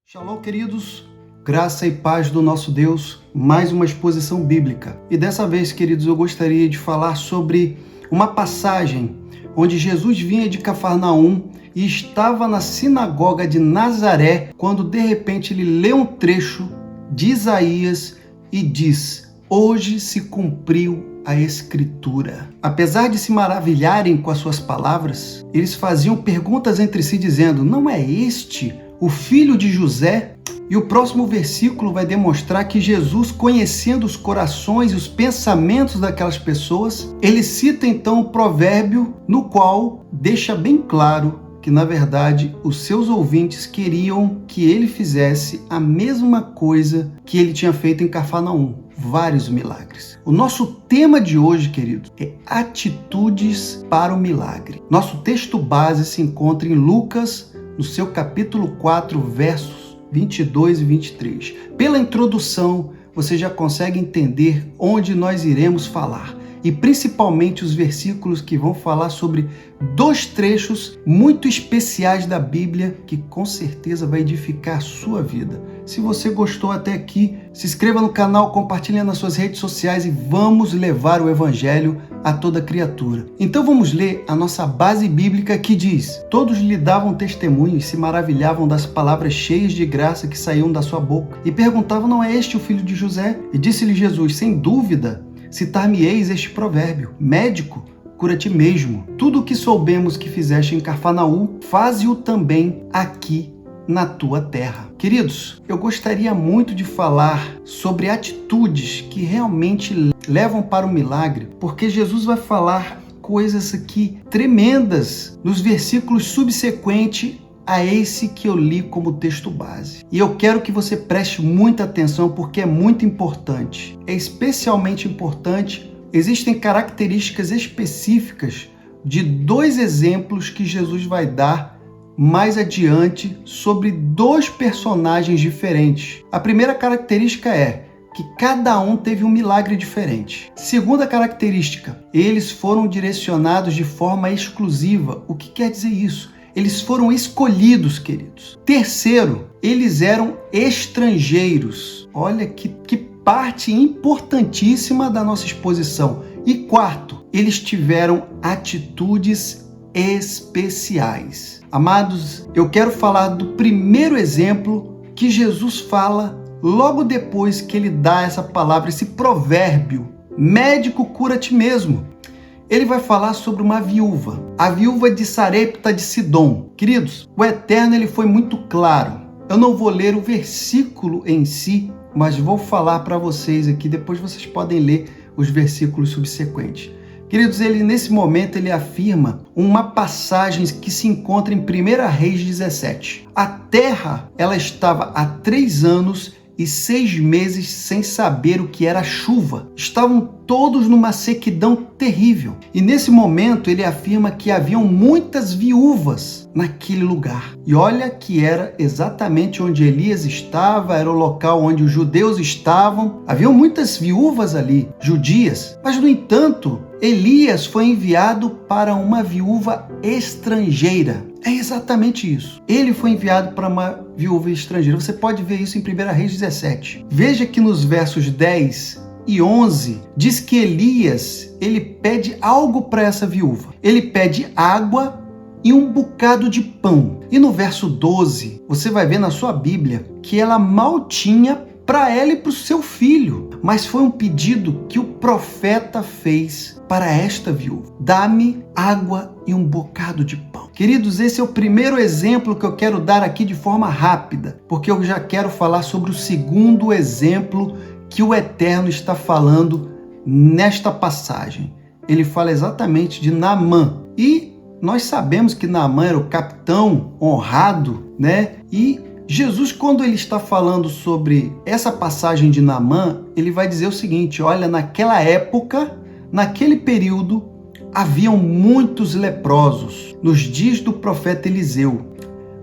Shalom, queridos, graça e paz do nosso Deus, mais uma exposição bíblica. E dessa vez, queridos, eu gostaria de falar sobre uma passagem onde Jesus vinha de Cafarnaum e estava na sinagoga de Nazaré, quando de repente ele lê um trecho de Isaías e diz: hoje se cumpriu a Escritura. Apesar de se maravilharem com as suas palavras, eles faziam perguntas entre si dizendo: não é este o filho de José? E o próximo versículo vai demonstrar que Jesus, conhecendo os corações e os pensamentos daquelas pessoas, ele cita então o provérbio no qual deixa bem claro que, na verdade, os seus ouvintes queriam que ele fizesse a mesma coisa que ele tinha feito em Cafarnaum, vários milagres. O nosso tema de hoje, querido, é atitudes para o milagre. Nosso texto base se encontra em Lucas, no seu capítulo 4, versos 22 e 23. Pela introdução, você já consegue entender onde nós iremos falar, e principalmente os versículos que vão falar sobre dois trechos muito especiais da Bíblia que com certeza vai edificar a sua vida. Se você gostou até aqui, se inscreva no canal, compartilhe nas suas redes sociais e vamos levar o Evangelho a toda criatura. Então vamos ler a nossa base bíblica que diz: todos lhe davam testemunho e se maravilhavam das palavras cheias de graça que saíam da sua boca. E perguntavam: não é este o filho de José? E disse-lhe Jesus: sem dúvida, citar-me-eis este provérbio: médico, cura-te mesmo. Tudo o que soubemos que fizeste em Cafarnaum, faze-o também aqui na tua terra. Queridos, eu gostaria muito de falar sobre atitudes que realmente levam para o milagre, porque Jesus vai falar coisas aqui tremendas nos versículos subsequentes a esse que eu li como texto base. E eu quero que você preste muita atenção porque é muito importante. É especialmente importante. Existem características específicas de dois exemplos que Jesus vai dar mais adiante sobre dois personagens diferentes. A primeira característica é que cada um teve um milagre diferente. Segunda característica, eles foram direcionados de forma exclusiva. O que quer dizer isso? Eles foram escolhidos, queridos. Terceiro, eles eram estrangeiros. Olha que parte importantíssima da nossa exposição. E quarto, eles tiveram atitudes especiais. Amados, eu quero falar do primeiro exemplo que Jesus fala logo depois que ele dá essa palavra, esse provérbio: médico, cura-te mesmo. Ele vai falar sobre uma viúva, a viúva de Sarepta de Sidom. Queridos, o Eterno ele foi muito claro. Eu não vou ler o versículo em si, mas vou falar para vocês aqui, depois vocês podem ler os versículos subsequentes. Queridos, nesse momento ele afirma uma passagem que se encontra em 1 Reis 17. A terra ela estava há 3 anos e 6 meses sem saber o que era chuva. Estavam todos numa sequidão terrível. E nesse momento ele afirma que haviam muitas viúvas naquele lugar. E olha que era exatamente onde Elias estava, era o local onde os judeus estavam. Haviam muitas viúvas ali, judias. Mas, no entanto, Elias foi enviado para uma viúva estrangeira. É exatamente isso. Ele foi enviado para uma viúva estrangeira. Você pode ver isso em 1 Reis 17. Veja que nos versos 10 e 11, diz que Elias, ele pede algo para essa viúva. Ele pede água e um bocado de pão. E no verso 12, você vai ver na sua Bíblia que ela mal tinha para ela e para o seu filho. Mas foi um pedido que o profeta fez para esta viúva: dá-me água e um bocado de pão. Queridos, esse é o primeiro exemplo que eu quero dar aqui de forma rápida, porque eu já quero falar sobre o segundo exemplo que o Eterno está falando nesta passagem. Ele fala exatamente de Naamã. E nós sabemos que Naamã era o capitão honrado, né? E Jesus, quando ele está falando sobre essa passagem de Naamã, ele vai dizer o seguinte: olha, naquela época, naquele período, haviam muitos leprosos nos dias do profeta Eliseu,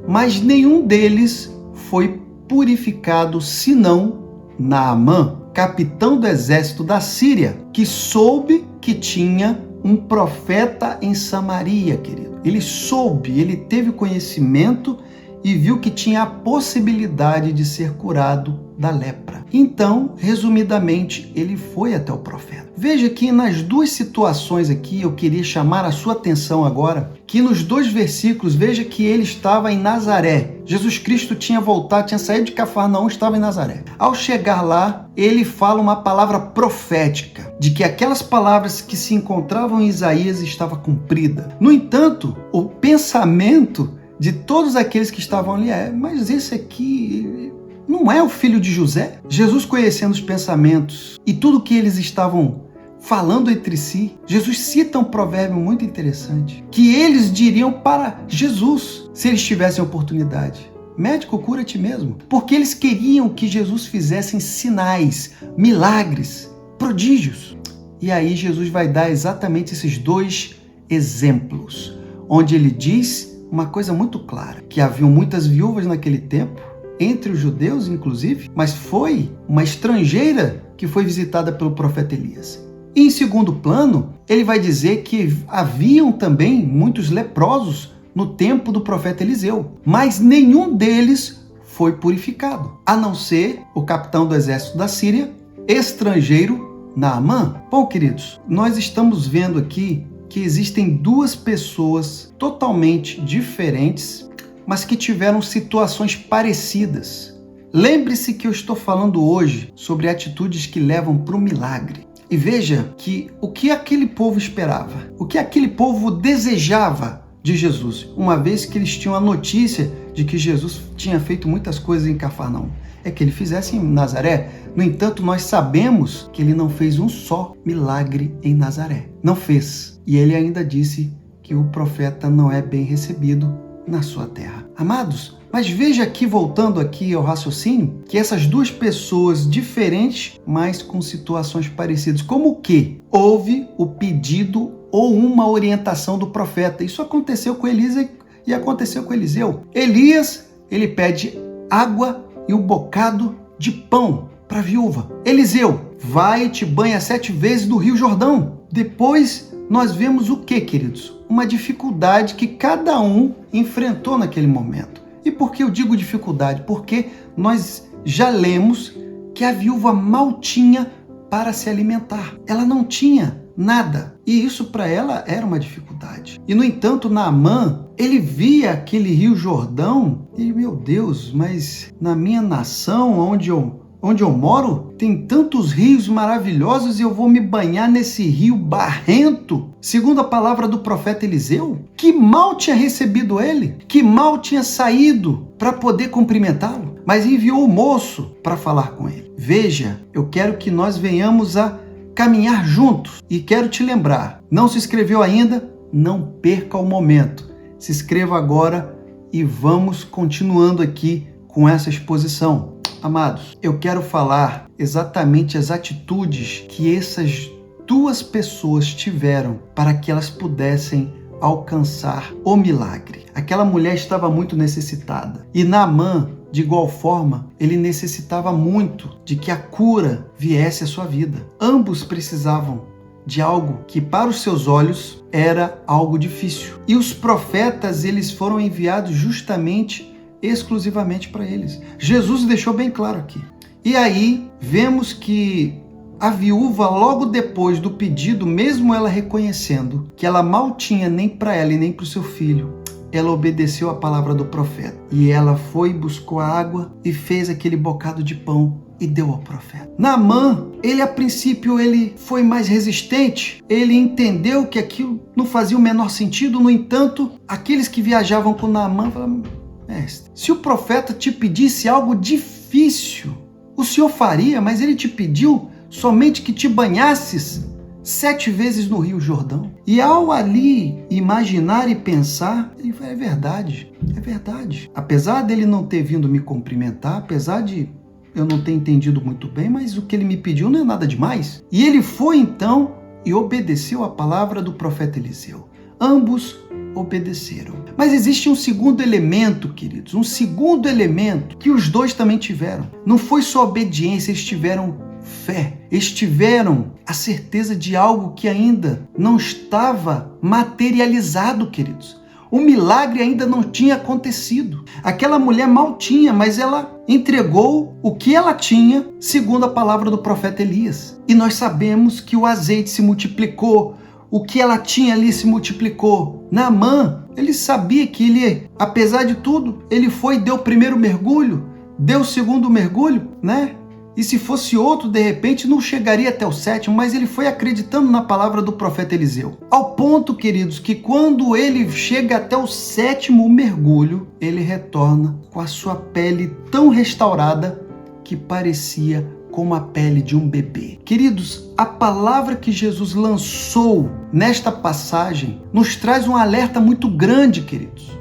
mas nenhum deles foi purificado senão Naamã, capitão do exército da Síria, que soube que tinha um profeta em Samaria, querido. Ele soube, ele teve conhecimento e viu que tinha a possibilidade de ser curado da lepra. Então, resumidamente, ele foi até o profeta. Veja que nas duas situações aqui, eu queria chamar a sua atenção agora, que nos 2 versículos, veja que ele estava em Nazaré. Jesus Cristo tinha voltado, tinha saído de Cafarnaum, estava em Nazaré. Ao chegar lá, ele fala uma palavra profética, de que aquelas palavras que se encontravam em Isaías estava cumprida. No entanto, o pensamento de todos aqueles que estavam ali mas esse aqui não é o filho de José? Jesus, conhecendo os pensamentos e tudo que eles estavam falando entre si, Jesus cita um provérbio muito interessante, que eles diriam para Jesus, se eles tivessem oportunidade: médico, cura a ti mesmo. Porque eles queriam que Jesus fizesse sinais, milagres, prodígios. E aí Jesus vai dar exatamente esses 2 exemplos, onde ele diz uma coisa muito clara, que haviam muitas viúvas naquele tempo, entre os judeus inclusive, mas foi uma estrangeira que foi visitada pelo profeta Elias. E em segundo plano, ele vai dizer que haviam também muitos leprosos no tempo do profeta Eliseu, mas nenhum deles foi purificado, a não ser o capitão do exército da Síria, estrangeiro, Naamã. Bom, queridos, nós estamos vendo aqui que existem 2 pessoas totalmente diferentes, mas que tiveram situações parecidas. Lembre-se que eu estou falando hoje sobre atitudes que levam para o milagre. E veja que o que aquele povo esperava, o que aquele povo desejava de Jesus, uma vez que eles tinham a notícia de que Jesus tinha feito muitas coisas em Cafarnaum, é que ele fizesse em Nazaré. No entanto, nós sabemos que ele não fez um só milagre em Nazaré. Não fez. E ele ainda disse que o profeta não é bem recebido na sua terra. Amados, mas veja aqui, voltando aqui ao raciocínio, que essas 2 pessoas diferentes, mas com situações parecidas, como o quê? Houve o pedido ou uma orientação do profeta. Isso aconteceu com Elias e aconteceu com Eliseu. Elias, ele pede água e um bocado de pão para a viúva. Eliseu, vai e te banha 7 vezes no Rio Jordão. Depois nós vemos o que, queridos? Uma dificuldade que cada um enfrentou naquele momento. E por que eu digo dificuldade? Porque nós já lemos que a viúva mal tinha para se alimentar. Ela não tinha nada. E isso para ela era uma dificuldade. E no entanto, Naamã, ele via aquele Rio Jordão e, meu Deus, mas na minha nação, onde eu moro, tem tantos rios maravilhosos e eu vou me banhar nesse rio barrento, segundo a palavra do profeta Eliseu, que mal tinha recebido ele, que mal tinha saído para poder cumprimentá-lo, mas enviou o moço para falar com ele. Veja, eu quero que nós venhamos a caminhar juntos e quero te lembrar, não se inscreveu ainda? Não perca o momento. Se inscreva agora e vamos continuando aqui com essa exposição. Amados, eu quero falar exatamente as atitudes que essas 2 pessoas tiveram para que elas pudessem alcançar o milagre. Aquela mulher estava muito necessitada e Naamã, de igual forma, ele necessitava muito de que a cura viesse à sua vida. Ambos precisavam de algo que para os seus olhos era algo difícil. E os profetas, eles foram enviados justamente exclusivamente para eles. Jesus deixou bem claro aqui. E aí vemos que a viúva, logo depois do pedido, mesmo ela reconhecendo que ela mal tinha nem para ela e nem para o seu filho, ela obedeceu a palavra do profeta. E ela foi, buscou a água e fez aquele bocado de pão e deu ao profeta. Naamã, ele a princípio ele foi mais resistente, ele entendeu que aquilo não fazia o menor sentido. No entanto, aqueles que viajavam com Naamã falaram: mestre, se o profeta te pedisse algo difícil, o senhor faria, mas ele te pediu somente que te banhasses 7 vezes no Rio Jordão. E ao ali imaginar e pensar, ele falou: é verdade. Apesar dele não ter vindo me cumprimentar, apesar de eu não ter entendido muito bem, mas o que ele me pediu não é nada demais. E ele foi então e obedeceu a palavra do profeta Eliseu. Ambos obedeceram. Mas existe um segundo elemento, queridos, um segundo elemento que os 2 também tiveram. Não foi só obediência, eles tiveram fé, eles tiveram a certeza de algo que ainda não estava materializado, queridos. O milagre ainda não tinha acontecido. Aquela mulher mal tinha, mas ela entregou o que ela tinha, segundo a palavra do profeta Elias. E nós sabemos que o azeite se multiplicou, o que ela tinha ali se multiplicou. Naamã, ele sabia que ele, apesar de tudo, ele foi e deu o primeiro mergulho, deu o segundo mergulho, né? E se fosse outro, de repente, não chegaria até o sétimo, mas ele foi acreditando na palavra do profeta Eliseu. Ao ponto, queridos, que quando ele chega até o sétimo mergulho, ele retorna com a sua pele tão restaurada que parecia como a pele de um bebê. Queridos, a palavra que Jesus lançou nesta passagem nos traz um alerta muito grande, queridos.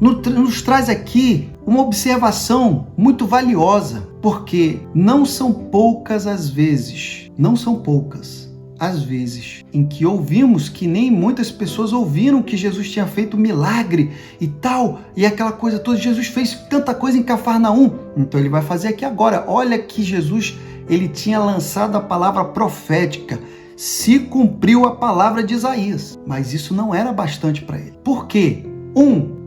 Nos traz aqui uma observação muito valiosa, porque não são poucas as vezes em que ouvimos que nem muitas pessoas ouviram que Jesus tinha feito milagre e tal, e aquela coisa toda. Jesus fez tanta coisa em Cafarnaum, então ele vai fazer aqui agora. Olha que Jesus, ele tinha lançado a palavra profética, se cumpriu a palavra de Isaías, mas isso não era bastante para ele. Por quê?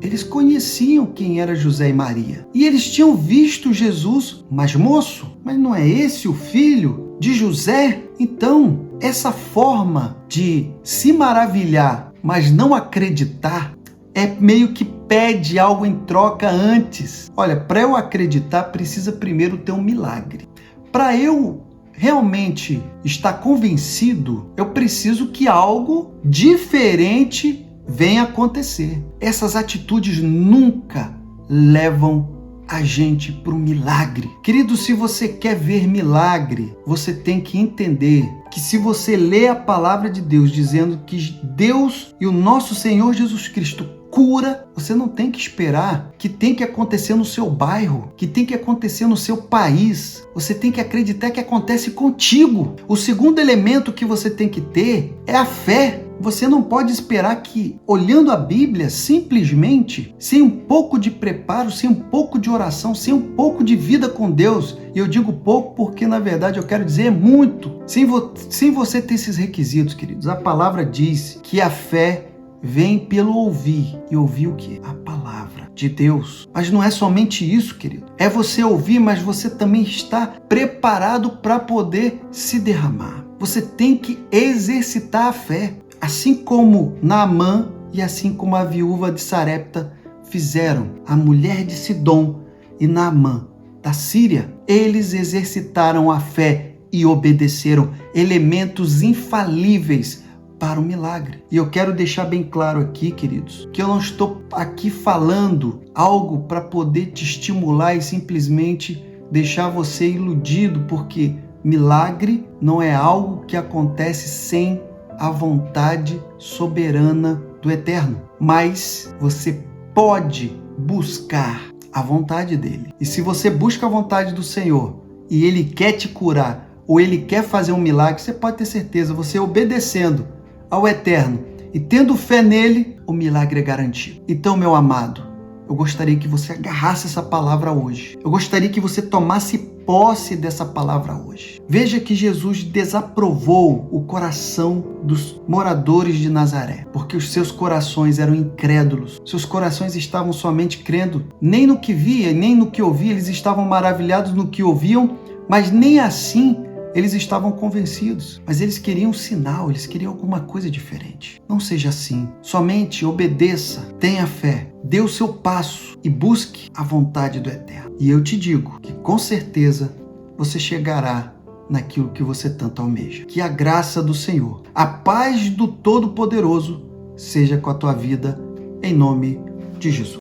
Eles conheciam quem era José e Maria. E eles tinham visto Jesus, mas moço, mas não é esse o filho de José? Então, essa forma de se maravilhar, mas não acreditar, é meio que pede algo em troca antes. Olha, para eu acreditar, precisa primeiro ter um milagre. Para eu realmente estar convencido, eu preciso que algo diferente venha acontecer. Essas atitudes nunca levam a gente para o milagre. Querido, se você quer ver milagre, você tem que entender que se você lê a palavra de Deus dizendo que Deus e o nosso Senhor Jesus Cristo cura, você não tem que esperar que tem que acontecer no seu bairro, que tem que acontecer no seu país. Você tem que acreditar que acontece contigo. O segundo elemento que você tem que ter é a fé. Você não pode esperar que, olhando a Bíblia, simplesmente, sem um pouco de preparo, sem um pouco de oração, sem um pouco de vida com Deus, e eu digo pouco porque, na verdade, eu quero dizer muito, sem você ter esses requisitos, queridos. A palavra diz que a fé vem pelo ouvir. E ouvir o quê? A palavra de Deus. Mas não é somente isso, querido. É você ouvir, mas você também está preparado para poder se derramar. Você tem que exercitar a fé. Assim como Naamã e assim como a viúva de Sarepta fizeram, a mulher de Sidom e Naamã da Síria, eles exercitaram a fé e obedeceram, elementos infalíveis para o milagre. E eu quero deixar bem claro aqui, queridos, que eu não estou aqui falando algo para poder te estimular e simplesmente deixar você iludido, porque milagre não é algo que acontece sem a vontade soberana do Eterno. Mas você pode buscar a vontade dele. E se você busca a vontade do Senhor e ele quer te curar ou ele quer fazer um milagre, você pode ter certeza, você obedecendo ao Eterno e tendo fé nele, o milagre é garantido. Então, meu amado, eu gostaria que você agarrasse essa palavra hoje. Eu gostaria que você tomasse posse dessa palavra hoje. Veja que Jesus desaprovou o coração dos moradores de Nazaré, porque os seus corações eram incrédulos. Seus corações estavam somente crendo, nem no que via, nem no que ouvia. Eles estavam maravilhados no que ouviam, mas nem assim eles estavam convencidos. Mas eles queriam um sinal, eles queriam alguma coisa diferente. Não seja assim. Somente obedeça, tenha fé, dê o seu passo e busque a vontade do Eterno. E eu te digo que com certeza você chegará naquilo que você tanto almeja. Que a graça do Senhor, a paz do Todo-Poderoso seja com a tua vida, em nome de Jesus.